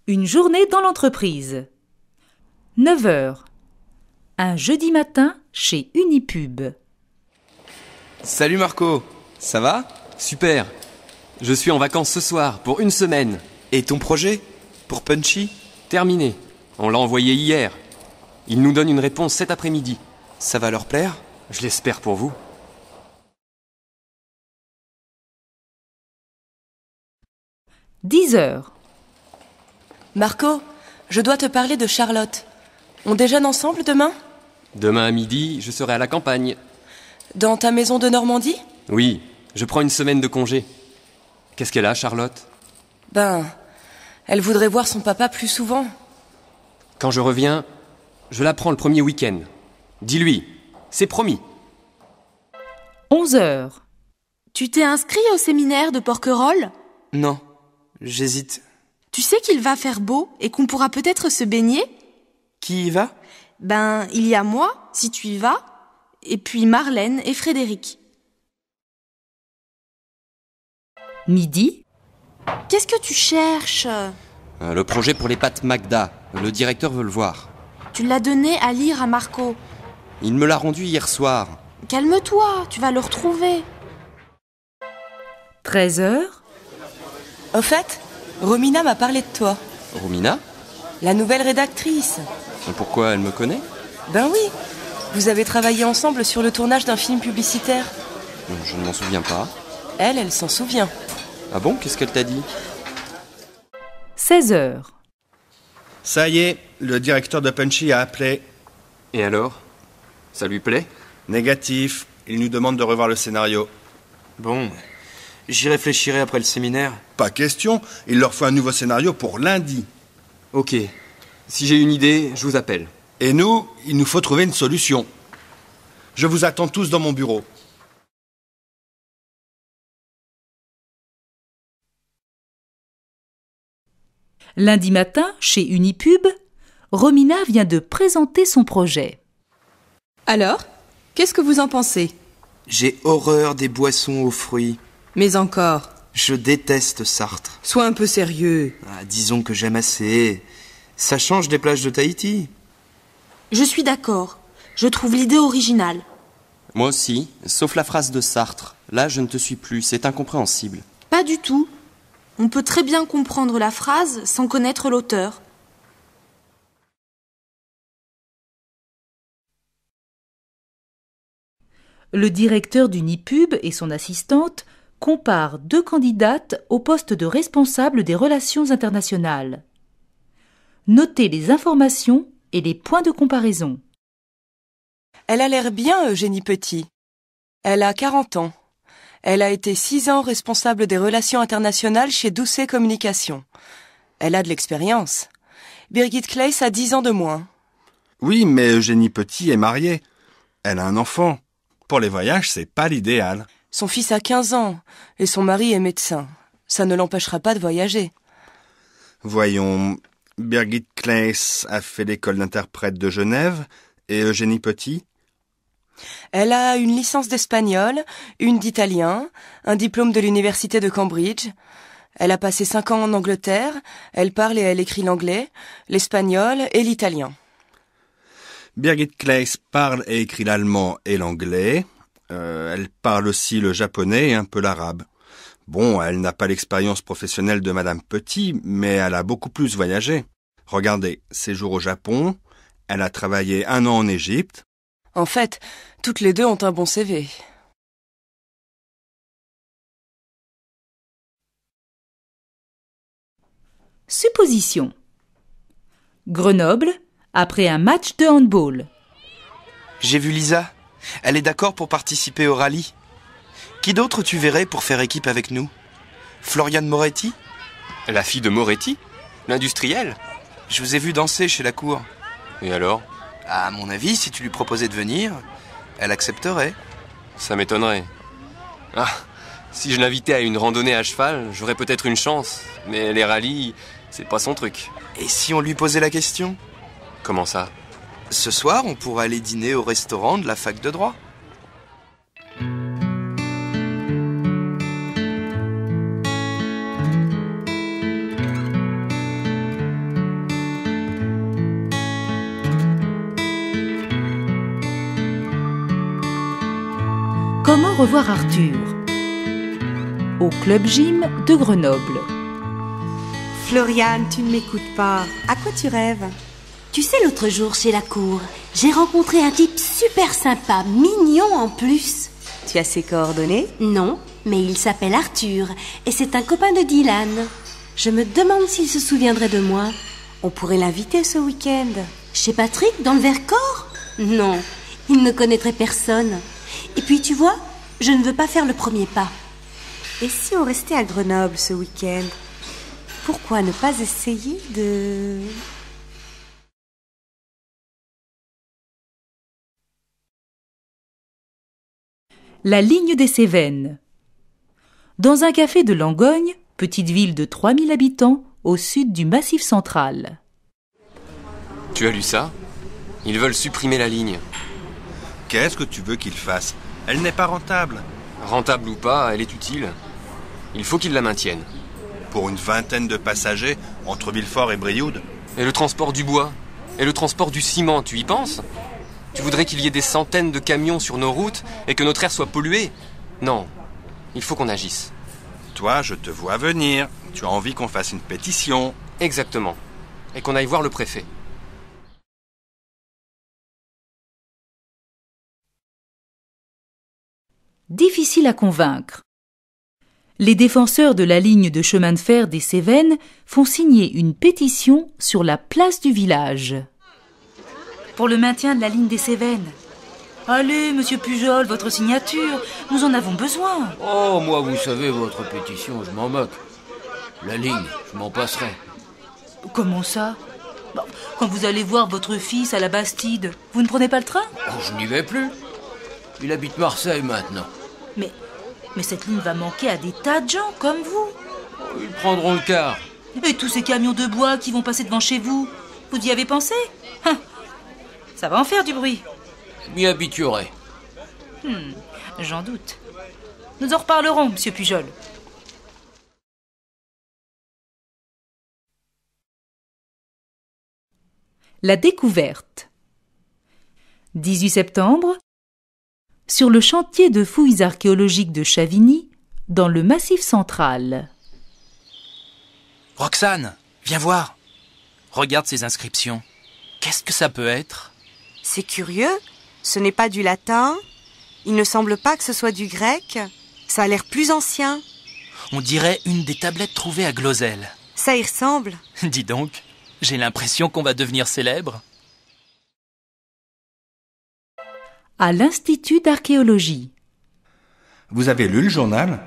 Une journée dans l'entreprise. 9 heures. Un jeudi matin chez Unipub. Salut Marco, ça va? Super. Je suis en vacances ce soir pour une semaine. Et ton projet? Pour Punchy? Terminé. On l'a envoyé hier. Ils nous donnent une réponse cet après-midi. Ça va leur plaire? Je l'espère pour vous. 10 heures. Marco, je dois te parler de Charlotte. On déjeune ensemble demain? Demain à midi, je serai à la campagne. Dans ta maison de Normandie? Oui, je prends une semaine de congé. Qu'est-ce qu'elle a, Charlotte? Elle voudrait voir son papa plus souvent. Quand je reviens, je la prends le premier week-end. Dis-lui, c'est promis. 11 heures. Tu t'es inscrit au séminaire de Porquerolles? Non, j'hésite. Tu sais qu'il va faire beau et qu'on pourra peut-être se baigner? Qui y va? Il y a moi, si tu y vas, et puis Marlène et Frédéric. Midi. Qu'est-ce que tu cherches? Le projet pour les pâtes Magda. Le directeur veut le voir. Tu l'as donné à lire à Marco. Il me l'a rendu hier soir. Calme-toi, tu vas le retrouver. 13 heures. Au fait, Romina m'a parlé de toi. Romina? La nouvelle rédactrice. Pourquoi elle me connaît? Ben oui, vous avez travaillé ensemble sur le tournage d'un film publicitaire. Je ne m'en souviens pas. Elle s'en souvient. Ah bon? Qu'est-ce qu'elle t'a dit? 16 heures. Ça y est, le directeur de Punchy a appelé. Et alors? Ça lui plaît? Négatif, il nous demande de revoir le scénario. Bon, j'y réfléchirai après le séminaire. Pas question, il leur faut un nouveau scénario pour lundi. Ok. Si j'ai une idée, je vous appelle. Et nous, il nous faut trouver une solution. Je vous attends tous dans mon bureau. Lundi matin, chez Unipub, Romina vient de présenter son projet. Alors, qu'est-ce que vous en pensez? J'ai horreur des boissons aux fruits. Mais encore, Je déteste Sartre. sois un peu sérieux. Disons que j'aime assez. Ça change des plages de Tahiti. Je suis d'accord. Je trouve l'idée originale. Moi aussi, sauf la phrase de Sartre. Là, je ne te suis plus, c'est incompréhensible. Pas du tout. On peut très bien comprendre la phrase sans connaître l'auteur. Le directeur d'Unipub et son assistante comparent 2 candidates au poste de responsable des relations internationales. Notez les informations et les points de comparaison. Elle a l'air bien, Eugénie Petit. Elle a 40 ans. Elle a été 6 ans responsable des relations internationales chez Doucet Communication. Elle a de l'expérience. Birgit Claes a 10 ans de moins. Oui, mais Eugénie Petit est mariée. Elle a un enfant. Pour les voyages, c'est pas l'idéal. Son fils a 15 ans et son mari est médecin. Ça ne l'empêchera pas de voyager. Voyons, Birgit Claes a fait l'école d'interprète de Genève et Eugénie Petit. Elle a une licence d'espagnol, une d'italien, un diplôme de l'université de Cambridge. Elle a passé 5 ans en Angleterre. Elle parle et elle écrit l'anglais, l'espagnol et l'italien. Birgit Claes parle et écrit l'allemand et l'anglais. Elle parle aussi le japonais et un peu l'arabe. Bon, elle n'a pas l'expérience professionnelle de Madame Petit, mais elle a beaucoup plus voyagé. Regardez, séjour au Japon, elle a travaillé 1 an en Égypte. En fait, toutes les deux ont un bon CV. Supposition. Grenoble, après un match de handball. J'ai vu Lisa. Elle est d'accord pour participer au rallye. Qui d'autre tu verrais pour faire équipe avec nous? Floriane Moretti? La fille de Moretti? L'industriel? Je vous ai vu danser chez la cour. Et alors? À mon avis, si tu lui proposais de venir, elle accepterait. Ça m'étonnerait. Ah, si je l'invitais à une randonnée à cheval, j'aurais peut-être une chance. Mais les rallyes, c'est pas son truc. Et si on lui posait la question? Comment ça? Ce soir, on pourrait aller dîner au restaurant de la fac de droit. Comment revoir Arthur? Au Club Gym de Grenoble. Floriane, tu ne m'écoutes pas. À quoi tu rêves? Tu sais, l'autre jour, chez la cour, j'ai rencontré un type super sympa, mignon en plus. Tu as ses coordonnées? Non, mais il s'appelle Arthur, et c'est un copain de Dylan. Je me demande s'il se souviendrait de moi. On pourrait l'inviter ce week-end. Chez Patrick, dans le Vercors? Non, il ne connaîtrait personne. Et puis, tu vois, je ne veux pas faire le premier pas. Et si on restait à Grenoble ce week-end? Pourquoi ne pas essayer de... La ligne des Cévennes. Dans un café de Langogne, petite ville de 3000 habitants, au sud du Massif central. Tu as lu ça? Ils veulent supprimer la ligne. Qu'est-ce que tu veux qu'ils fassent? Elle n'est pas rentable. Rentable ou pas, elle est utile. Il faut qu'ils la maintiennent. Pour une vingtaine de passagers, entre Villefort et Brioude. Et le transport du bois? Et le transport du ciment, tu y penses? Tu voudrais qu'il y ait des centaines de camions sur nos routes et que notre air soit pollué? Non, il faut qu'on agisse. Toi, je te vois venir. Tu as envie qu'on fasse une pétition. Exactement. Et qu'on aille voir le préfet. Difficile à convaincre. Les défenseurs de la ligne de chemin de fer des Cévennes font signer une pétition sur la place du village. Pour le maintien de la ligne des Cévennes. Allez, monsieur Pujol, votre signature, nous en avons besoin. Oh, moi, vous savez, votre pétition, je m'en moque. La ligne, je m'en passerai. Comment ça? Quand vous allez voir votre fils à la Bastide, vous ne prenez pas le train? Oh, je n'y vais plus. Il habite Marseille maintenant. Mais cette ligne va manquer à des tas de gens comme vous. Oh, ils prendront le car. Et tous ces camions de bois qui vont passer devant chez vous, vous y avez pensé? Ça va en faire du bruit. Je m'y habituerai. J'en doute. Nous en reparlerons, monsieur Pujol. La découverte. 18 septembre. Sur le chantier de fouilles archéologiques de Chavigny, dans le Massif central. Roxane, viens voir. Regarde ces inscriptions. Qu'est-ce que ça peut être? C'est curieux. Ce n'est pas du latin. Il ne semble pas que ce soit du grec. Ça a l'air plus ancien. On dirait une des tablettes trouvées à Glozelle. Ça y ressemble. Dis donc, j'ai l'impression qu'on va devenir célèbre. À l'Institut d'archéologie. Vous avez lu le journal?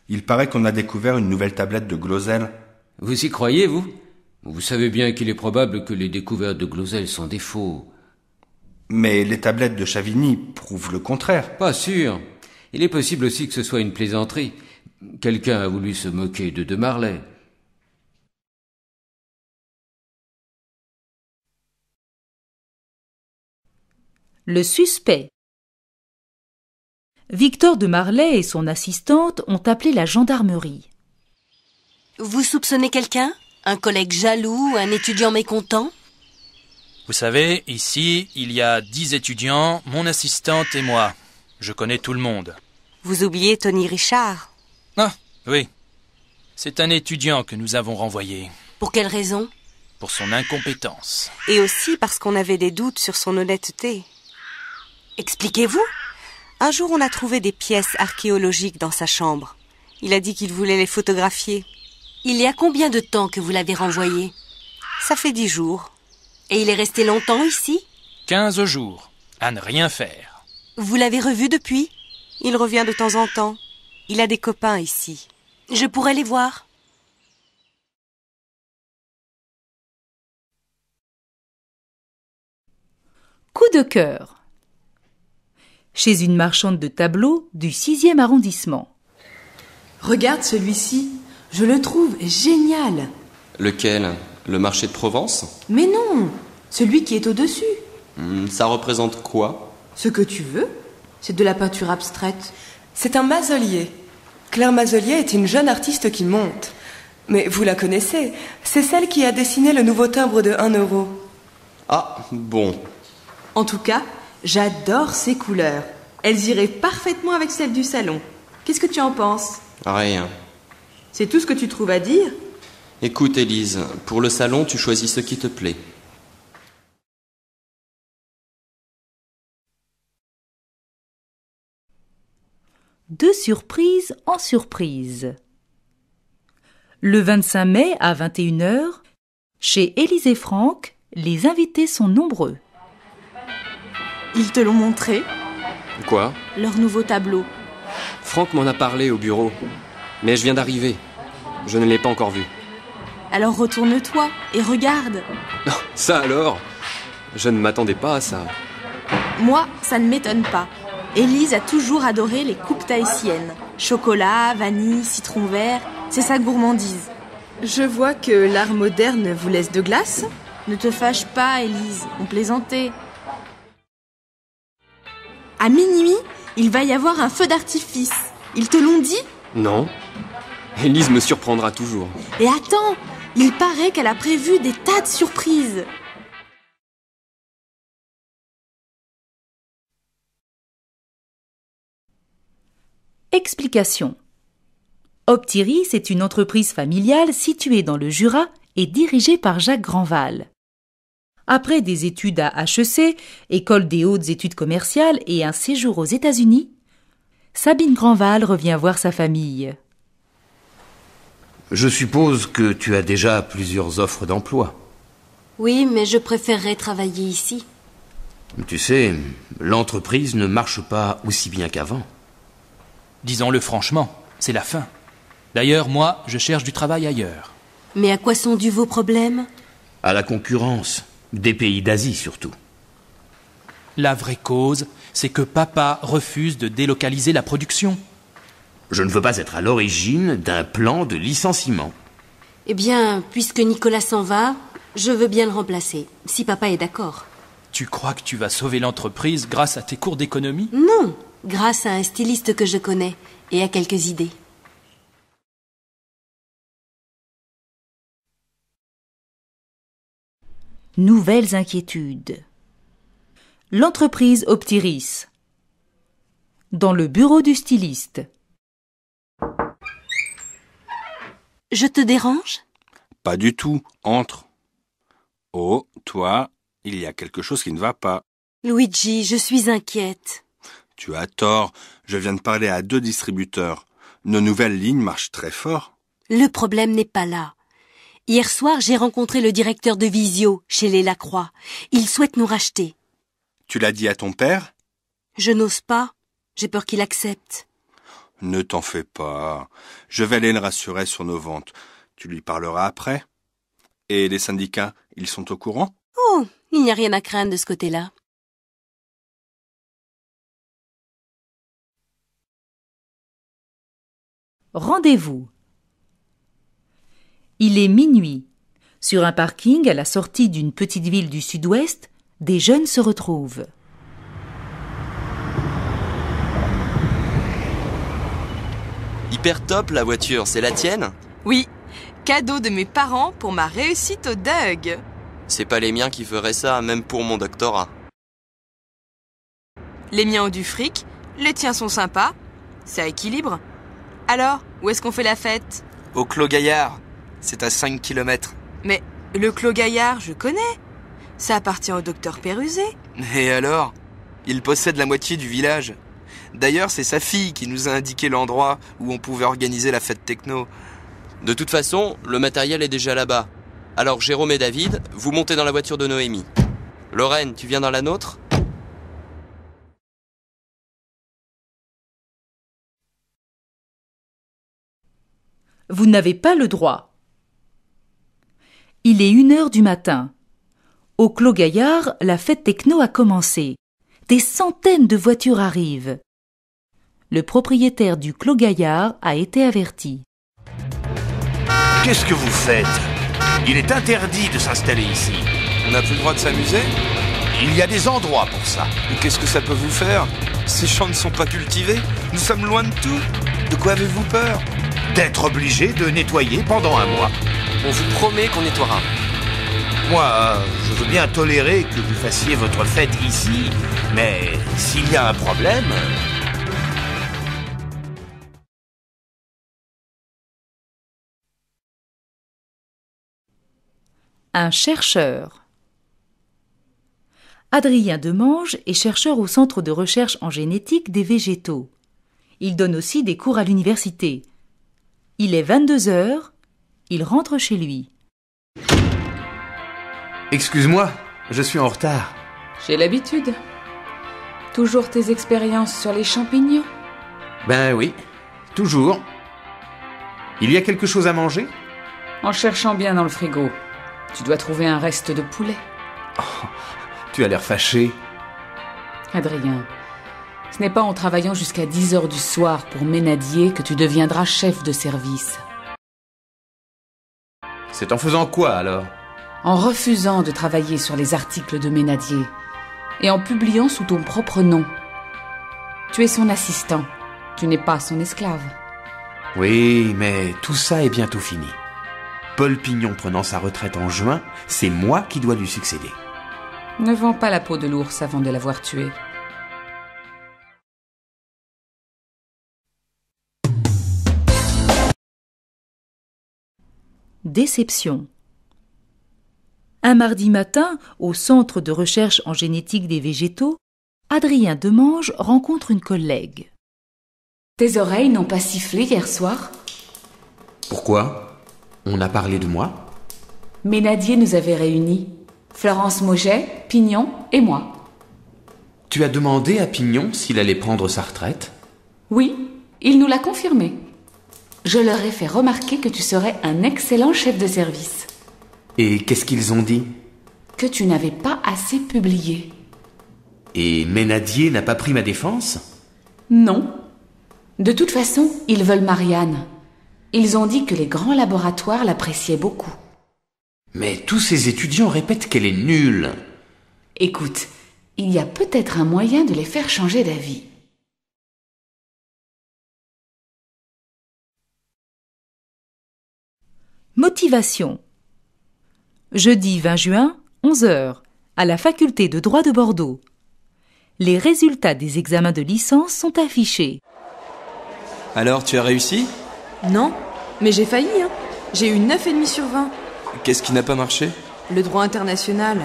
Il paraît qu'on a découvert une nouvelle tablette de Glozelle. Vous y croyez, vous? Vous savez bien qu'il est probable que les découvertes de Glozelle sont des faux. Mais les tablettes de Chavigny prouvent le contraire. Pas sûr. Il est possible aussi que ce soit une plaisanterie. Quelqu'un a voulu se moquer de Marley. Le suspect. Victor de Marley et son assistante ont appelé la gendarmerie. Vous soupçonnez quelqu'un? Un collègue jaloux, un étudiant mécontent? Vous savez, ici, il y a 10 étudiants, mon assistante et moi. Je connais tout le monde. Vous oubliez Tony Richard. Ah, oui. C'est un étudiant que nous avons renvoyé. Pour quelle raison? Pour son incompétence. Et aussi parce qu'on avait des doutes sur son honnêteté. Expliquez-vous. Un jour, on a trouvé des pièces archéologiques dans sa chambre. Il a dit qu'il voulait les photographier. Il y a combien de temps que vous l'avez renvoyé? Ça fait 10 jours. Et il est resté longtemps ici? 15 jours, à ne rien faire. Vous l'avez revu depuis? Il revient de temps en temps. Il a des copains ici. Je pourrais les voir. Coup de cœur. Chez une marchande de tableaux du 6e arrondissement. Regarde celui-ci, je le trouve génial. Lequel? Le marché de Provence? Mais non, celui qui est au-dessus. Ça représente quoi? Ce que tu veux, c'est de la peinture abstraite. C'est un Mazelier. Claire Mazelier est une jeune artiste qui monte. Mais vous la connaissez, c'est celle qui a dessiné le nouveau timbre de 1 euro. Ah, bon. En tout cas, j'adore ces couleurs. Elles iraient parfaitement avec celles du salon. Qu'est-ce que tu en penses? Rien. C'est tout ce que tu trouves à dire? Écoute, Élise, pour le salon, tu choisis ce qui te plaît. De surprise en surprise. Le 25 mai à 21h, chez Élise et Franck, les invités sont nombreux. Ils te l'ont montré, Quoi? leur nouveau tableau. Franck m'en a parlé au bureau. Mais je viens d'arriver. Je ne l'ai pas encore vu. Alors retourne-toi et regarde. Ça alors? Je ne m'attendais pas à ça. Moi, ça ne m'étonne pas. Élise a toujours adoré les coupes tahitiennes. Chocolat, vanille, citron vert, c'est sa gourmandise. Je vois que l'art moderne vous laisse de glace. Ne te fâche pas, Élise, on plaisantait. À minuit, il va y avoir un feu d'artifice. Ils te l'ont dit? Non. Élise me surprendra toujours. Et attends, il paraît qu'elle a prévu des tas de surprises. Explication. Optiris est une entreprise familiale située dans le Jura et dirigée par Jacques Grandval. Après des études à HEC, École des hautes études commerciales et un séjour aux États-Unis, Sabine Grandval revient voir sa famille. Je suppose que tu as déjà plusieurs offres d'emploi. Oui, mais je préférerais travailler ici. Tu sais, l'entreprise ne marche pas aussi bien qu'avant. Disons-le franchement, c'est la fin. D'ailleurs, moi, je cherche du travail ailleurs. Mais à quoi sont dus vos problèmes? À la concurrence, des pays d'Asie surtout. La vraie cause, c'est que papa refuse de délocaliser la production. Je ne veux pas être à l'origine d'un plan de licenciement. Eh bien, puisque Nicolas s'en va, je veux bien le remplacer, si papa est d'accord. Tu crois que tu vas sauver l'entreprise grâce à tes cours d'économie? Non, grâce à un styliste que je connais et à quelques idées. Nouvelles inquiétudes. L'entreprise Optiris. Dans le bureau du styliste. Je te dérange? Pas du tout, entre. Oh, toi, il y a quelque chose qui ne va pas. Luigi, je suis inquiète. Tu as tort, je viens de parler à 2 distributeurs. Nos nouvelles lignes marchent très fort. Le problème n'est pas là. Hier soir, j'ai rencontré le directeur de Visio, chez les Lacroix. Il souhaite nous racheter. Tu l'as dit à ton père? Je n'ose pas. J'ai peur qu'il accepte. Ne t'en fais pas. Je vais aller le rassurer sur nos ventes. Tu lui parleras après. Et les syndicats, ils sont au courant? Oh, il n'y a rien à craindre de ce côté-là. Rendez-vous. Il est minuit. Sur un parking à la sortie d'une petite ville du sud-ouest, des jeunes se retrouvent. Hyper top la voiture, c'est la tienne? Oui, cadeau de mes parents pour ma réussite au DUG. C'est pas les miens qui feraient ça, même pour mon doctorat. Les miens ont du fric, les tiens sont sympas. C'est à équilibre. Alors, où est-ce qu'on fait la fête? Au Clos Gaillard. C'est à 5 km. Mais le Clos Gaillard, je connais. Ça appartient au docteur Péruzet. Et alors? Il possède la moitié du village. D'ailleurs, c'est sa fille qui nous a indiqué l'endroit où on pouvait organiser la fête techno. De toute façon, le matériel est déjà là-bas. Alors Jérôme et David, vous montez dans la voiture de Noémie. Lorraine, tu viens dans la nôtre? Vous n'avez pas le droit. Il est 1h du matin. Au Clos Gaillard, la fête techno a commencé. Des centaines de voitures arrivent. Le propriétaire du Clos Gaillard a été averti. Qu'est-ce que vous faites? Il est interdit de s'installer ici. On n'a plus le droit de s'amuser? Il y a des endroits pour ça. Mais qu'est-ce que ça peut vous faire? Ces champs ne sont pas cultivés. Nous sommes loin de tout. De quoi avez-vous peur? D'être obligé de nettoyer pendant un mois. On vous promet qu'on nettoiera. Moi, je veux bien tolérer que vous fassiez votre fête ici, mais s'il y a un problème... Un chercheur. Adrien Demange est chercheur au Centre de recherche en génétique des végétaux. Il donne aussi des cours à l'université. Il est 22 heures, il rentre chez lui. Excuse-moi, je suis en retard. J'ai l'habitude. Toujours tes expériences sur les champignons? Ben oui, toujours. Il y a quelque chose à manger? En cherchant bien dans le frigo. Tu dois trouver un reste de poulet. Oh, tu as l'air fâché. Adrien, ce n'est pas en travaillant jusqu'à 10 heures du soir pour Ménadier que tu deviendras chef de service. C'est en faisant quoi alors? En refusant de travailler sur les articles de Ménadier et en publiant sous ton propre nom. Tu es son assistant, tu n'es pas son esclave. Oui, mais tout ça est bientôt fini. Paul Pignon prenant sa retraite en juin, c'est moi qui dois lui succéder. Ne vends pas la peau de l'ours avant de l'avoir tué. Déception. Un mardi matin, au Centre de recherche en génétique des végétaux, Adrien Demange rencontre une collègue. Tes oreilles n'ont pas sifflé hier soir? Pourquoi? On a parlé de moi? Ménadier nous avait réunis. Florence Mauget, Pignon et moi. Tu as demandé à Pignon s'il allait prendre sa retraite? Oui, il nous l'a confirmé. Je leur ai fait remarquer que tu serais un excellent chef de service. Et qu'est-ce qu'ils ont dit? Que tu n'avais pas assez publié. Et Ménadier n'a pas pris ma défense? Non. De toute façon, ils veulent Marianne. Ils ont dit que les grands laboratoires l'appréciaient beaucoup. Mais tous ces étudiants répètent qu'elle est nulle. Écoute, il y a peut-être un moyen de les faire changer d'avis. Motivation. Jeudi 20 juin, 11 h, à la faculté de droit de Bordeaux. Les résultats des examens de licence sont affichés. Alors, tu as réussi? Non, mais j'ai failli, hein. J'ai eu 9,5 sur 20. Qu'est-ce qui n'a pas marché? Le droit international.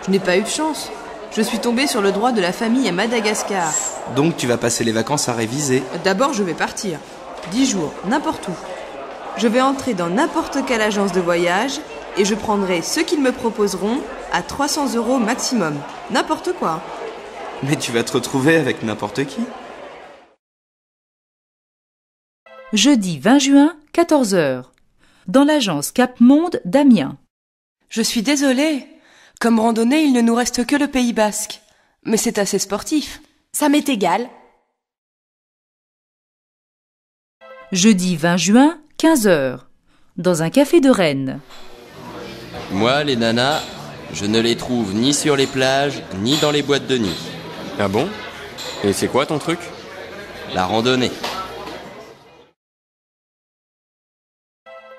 Je n'ai pas eu de chance. Je suis tombée sur le droit de la famille à Madagascar. Donc tu vas passer les vacances à réviser. D'abord, je vais partir. 10 jours, n'importe où. Je vais entrer dans n'importe quelle agence de voyage et je prendrai ce qu'ils me proposeront à 300 € maximum. N'importe quoi. Mais tu vas te retrouver avec n'importe qui. Jeudi 20 juin, 14 h, dans l'agence Cap Monde d'Amiens. Je suis désolée. Comme randonnée, il ne nous reste que le Pays Basque. Mais c'est assez sportif. Ça m'est égal. Jeudi 20 juin, 15 h, dans un café de Rennes. Moi, les nanas, je ne les trouve ni sur les plages, ni dans les boîtes de nuit. Ah bon? Et c'est quoi ton truc? La randonnée.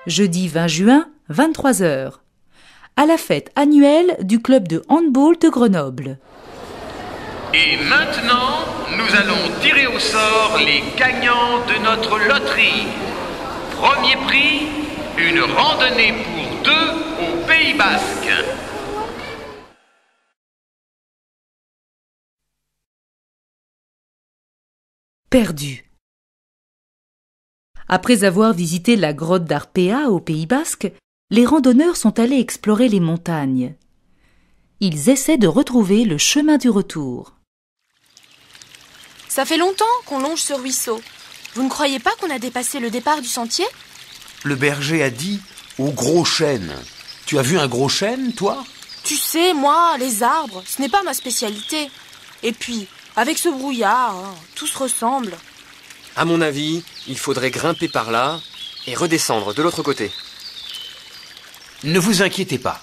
Jeudi 20 juin, 23 h, à la fête annuelle du club de handball de Grenoble. Et maintenant, nous allons tirer au sort les gagnants de notre loterie. Premier prix, une randonnée pour 2 au Pays Basque. Perdu. Après avoir visité la grotte d'Arpea au Pays Basque, les randonneurs sont allés explorer les montagnes. Ils essaient de retrouver le chemin du retour. Ça fait longtemps qu'on longe ce ruisseau. Vous ne croyez pas qu'on a dépassé le départ du sentier? Le berger a dit au gros chêne. Tu as vu un gros chêne, toi? Tu sais, moi, les arbres, ce n'est pas ma spécialité. Et puis, avec ce brouillard, hein, tout se ressemble. À mon avis, il faudrait grimper par là et redescendre de l'autre côté. Ne vous inquiétez pas.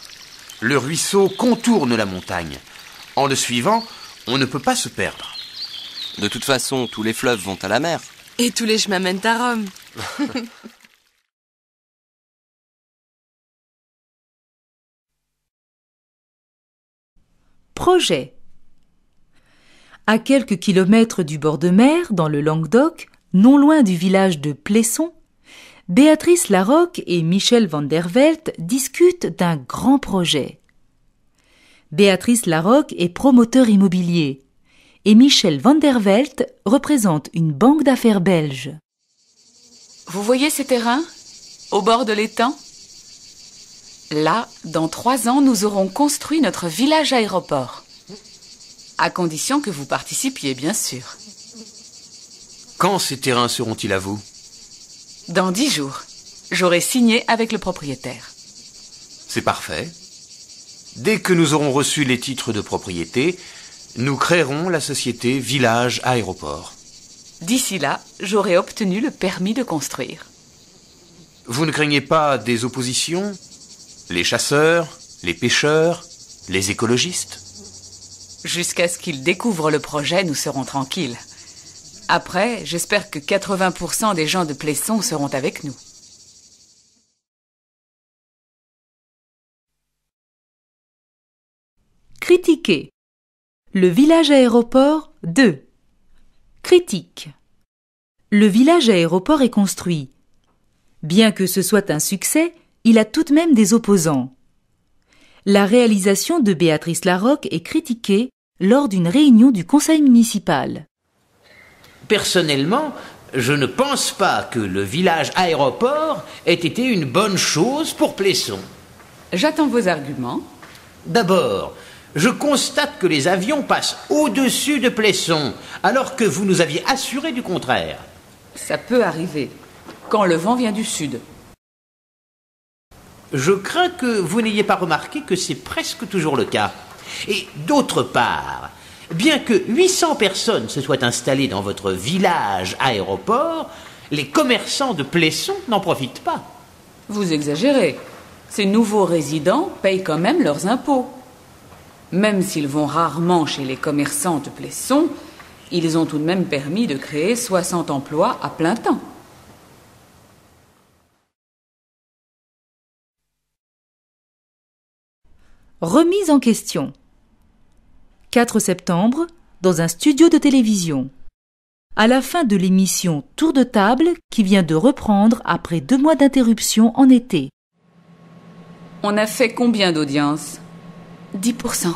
Le ruisseau contourne la montagne. En le suivant, on ne peut pas se perdre. De toute façon, tous les fleuves vont à la mer. Et tous les chemins mènent à Rome. Projet. À quelques kilomètres du bord de mer, dans le Languedoc, non loin du village de Plesson, Béatrice Larocque et Michel van der Velt discutent d'un grand projet. Béatrice Larocque est promoteur immobilier et Michel van der Velt représente une banque d'affaires belge. Vous voyez ces terrains, au bord de l'étang ? Là, dans 3 ans, nous aurons construit notre village aéroport. À condition que vous participiez, bien sûr. Quand ces terrains seront-ils à vous ? Dans 10 jours, j'aurai signé avec le propriétaire. C'est parfait. Dès que nous aurons reçu les titres de propriété, nous créerons la société Village Aéroport. D'ici là, j'aurai obtenu le permis de construire. Vous ne craignez pas des oppositions ? Les chasseurs, les pêcheurs, les écologistes ? Jusqu'à ce qu'ils découvrent le projet, nous serons tranquilles. Après, j'espère que 80% des gens de Plesson seront avec nous. Critiquer. Le village aéroport 2. Critique. Le village aéroport est construit. Bien que ce soit un succès, il a tout de même des opposants. La réalisation de Béatrice Larocque est critiquée lors d'une réunion du conseil municipal. Personnellement, je ne pense pas que le village aéroport ait été une bonne chose pour Plesson. J'attends vos arguments. D'abord, je constate que les avions passent au-dessus de Plesson, alors que vous nous aviez assuré du contraire. Ça peut arriver, quand le vent vient du sud. Je crains que vous n'ayez pas remarqué que c'est presque toujours le cas. Et d'autre part, bien que 800 personnes se soient installées dans votre village aéroport, les commerçants de Plesson n'en profitent pas. Vous exagérez. Ces nouveaux résidents payent quand même leurs impôts. Même s'ils vont rarement chez les commerçants de Plesson, ils ont tout de même permis de créer 60 emplois à plein temps. Remise en question. 4 septembre, dans un studio de télévision. À la fin de l'émission Tour de table, qui vient de reprendre après 2 mois d'interruption en été. On a fait combien d'audience ? 10%.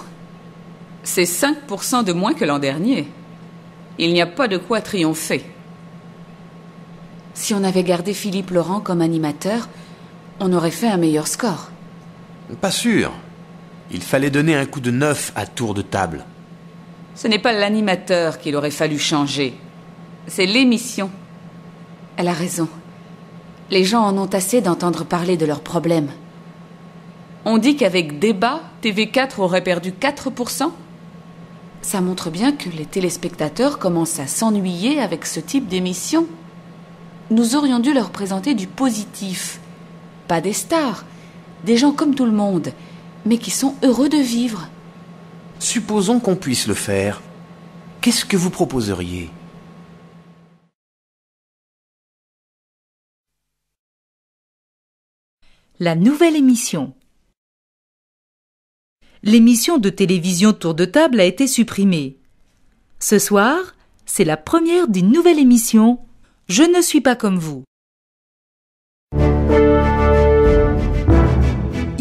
C'est 5% de moins que l'an dernier. Il n'y a pas de quoi triompher. Si on avait gardé Philippe Laurent comme animateur, on aurait fait un meilleur score. Pas sûr. Il fallait donner un coup de neuf à Tour de table. Ce n'est pas l'animateur qu'il aurait fallu changer. C'est l'émission. Elle a raison. Les gens en ont assez d'entendre parler de leurs problèmes. On dit qu'avec Débat, TV4 aurait perdu 4%. Ça montre bien que les téléspectateurs commencent à s'ennuyer avec ce type d'émission. Nous aurions dû leur présenter du positif. Pas des stars, des gens comme tout le monde, mais qui sont heureux de vivre. Supposons qu'on puisse le faire. Qu'est-ce que vous proposeriez ? La nouvelle émission. L'émission de télévision Tour de table a été supprimée. Ce soir, c'est la première d'une nouvelle émission « Je ne suis pas comme vous ».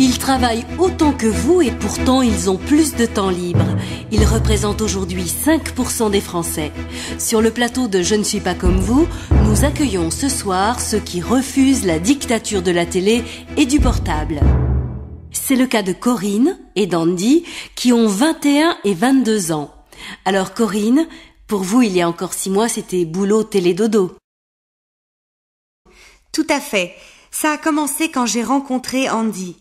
Ils travaillent autant que vous et pourtant ils ont plus de temps libre. Ils représentent aujourd'hui 5% des Français. Sur le plateau de Je ne suis pas comme vous, nous accueillons ce soir ceux qui refusent la dictature de la télé et du portable. C'est le cas de Corinne et d'Andy qui ont 21 et 22 ans. Alors Corinne, pour vous il y a encore 6 mois c'était boulot télé dodo. Tout à fait. Ça a commencé quand j'ai rencontré Andy.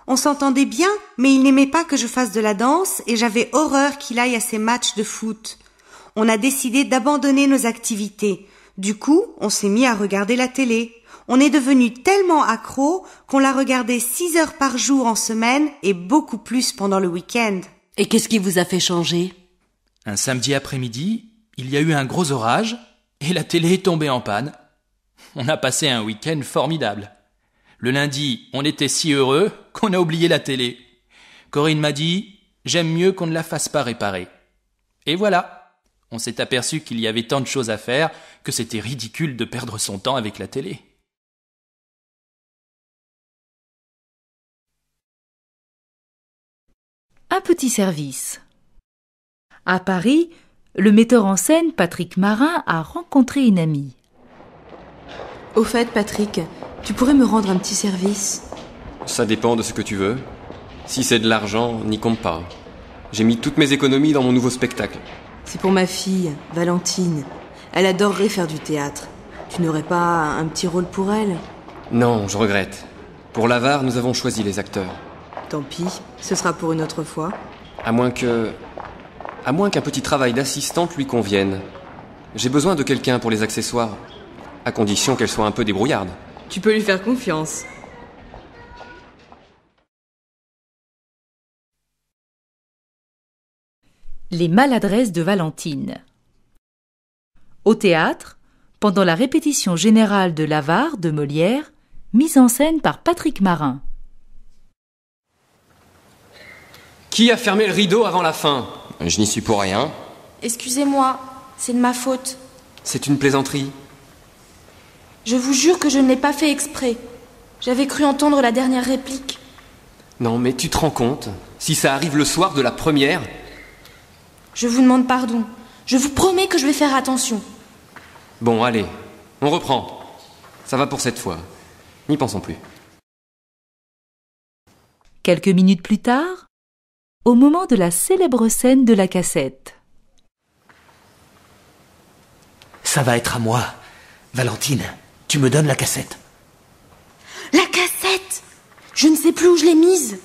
On s'entendait bien, mais il n'aimait pas que je fasse de la danse et j'avais horreur qu'il aille à ses matchs de foot. On a décidé d'abandonner nos activités. Du coup, on s'est mis à regarder la télé. On est devenu tellement accro qu'on l'a regardé 6 heures par jour en semaine et beaucoup plus pendant le week-end. Et qu'est-ce qui vous a fait changer ? Un samedi après-midi, il y a eu un gros orage et la télé est tombée en panne. On a passé un week-end formidable. Le lundi, on était si heureux qu'on a oublié la télé. Corinne m'a dit j'aime mieux qu'on ne la fasse pas réparer. Et voilà, on s'est aperçu qu'il y avait tant de choses à faire que c'était ridicule de perdre son temps avec la télé. Un petit service. À Paris, le metteur en scène Patrick Marin a rencontré une amie. Au fait, Patrick, tu pourrais me rendre un petit service? Ça dépend de ce que tu veux. Si c'est de l'argent, n'y compte pas. J'ai mis toutes mes économies dans mon nouveau spectacle. C'est pour ma fille, Valentine. Elle adorerait faire du théâtre. Tu n'aurais pas un petit rôle pour elle? Non, je regrette. Pour l'avare, nous avons choisi les acteurs. Tant pis, ce sera pour une autre fois. À moins qu'un petit travail d'assistante lui convienne. J'ai besoin de quelqu'un pour les accessoires, à condition qu'elle soit un peu débrouillarde. Tu peux lui faire confiance. Les maladresses de Valentine. Au théâtre, pendant la répétition générale de l'Avare de Molière, mise en scène par Patrick Marin. Qui a fermé le rideau avant la fin? Je n'y suis pour rien. Excusez-moi, c'est de ma faute. C'est une plaisanterie. Je vous jure que je ne l'ai pas fait exprès. J'avais cru entendre la dernière réplique. Non, mais tu te rends compte? Si ça arrive le soir de la première... Je vous demande pardon. Je vous promets que je vais faire attention. Bon, allez, on reprend. Ça va pour cette fois. N'y pensons plus. Quelques minutes plus tard, au moment de la célèbre scène de la cassette. Ça va être à moi. Valentine, tu me donnes la cassette. La cassette! Je ne sais plus où je l'ai mise.